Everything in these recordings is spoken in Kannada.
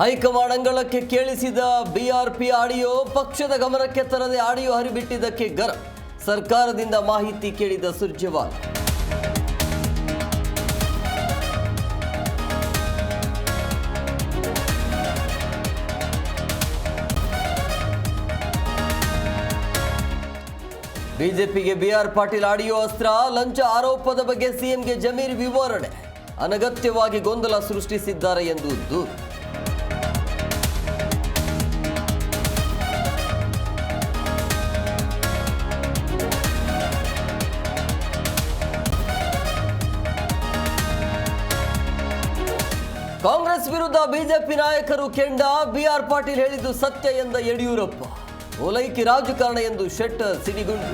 ಹೈಕಮಾಂಡ್ ಅಂಗಳಕ್ಕೆ ಕೇಳಿಸಿದ ಬಿಆರ್ಪಿ ಆಡಿಯೋ, ಪಕ್ಷದ ಗಮನಕ್ಕೆ ತರದೆ ಆಡಿಯೋ ಹರಿಬಿಟ್ಟಿದ್ದಕ್ಕೆ ಗರಂ. ಸರ್ಕಾರದಿಂದ ಮಾಹಿತಿ ಕೇಳಿದ ಸುರ್ಜೇವಾಲಾ. ಬಿಜೆಪಿಗೆ ಬಿಆರ್ ಪಾಟೀಲ್ ಆಡಿಯೋ ಅಸ್ತ್ರ. ಲಂಚ ಆರೋಪದ ಬಗ್ಗೆ ಸಿಎಂಗೆ ಜಮೀರ್ ವಿವರಣೆ. ಅನಗತ್ಯವಾಗಿ ಗೊಂದಲ ಸೃಷ್ಟಿಸಿದ್ದಾರೆ ಎಂದು ದೂರು. ಕಾಂಗ್ರೆಸ್ ವಿರುದ್ಧ ಬಿಜೆಪಿ ನಾಯಕರು ಕೆಂಡ. ಬಿಆರ್ ಪಾಟೀಲ್ ಹೇಳಿದ್ದು ಸತ್ಯ ಎಂದ ಯಡಿಯೂರಪ್ಪ. ಓಲೈಕೆ ರಾಜಕಾರಣ ಎಂದು ಶೆಟ್ಟರ್ ಸಿಡಿಗುಂಡು.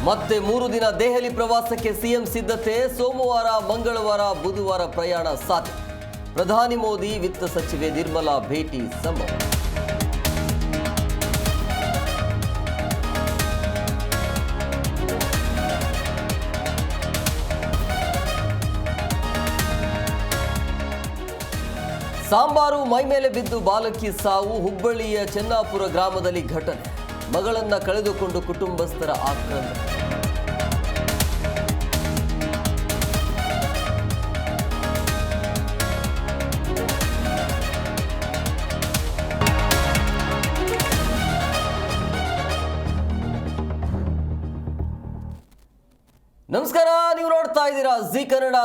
ಮತ್ತೆ 3 ದಿನ ದೆಹಲಿ ಪ್ರವಾಸಕ್ಕೆ ಸಿಎಂ ಸಿದ್ಧತೆ. ಸೋಮವಾರ, ಮಂಗಳವಾರ, ಬುಧವಾರ ಪ್ರಯಾಣ ಸಾಧ್ಯ. ಪ್ರಧಾನಿ ಮೋದಿ, ವಿತ್ತ ಸಚಿವೆ ನಿರ್ಮಲಾ ಭೇಟಿ ಸಂಭವ. ಸಾಂಬಾರು ಮೈಮೇಲೆ ಬಿದ್ದು ಬಾಲಕಿ ಸಾವು. ಹುಬ್ಬಳ್ಳಿಯ ಚೆನ್ನಾಪುರ ಗ್ರಾಮದಲ್ಲಿ ಘಟನೆ. ಮಗಳನ್ನ ಕಳೆದುಕೊಂಡು ಕುಟುಂಬಸ್ಥರ ಆಕ್ರಂದನ. ನಮಸ್ಕಾರ, ನೀವು ನೋಡ್ತಾ ಇದ್ದೀರಾ ಜಿ ಕನ್ನಡ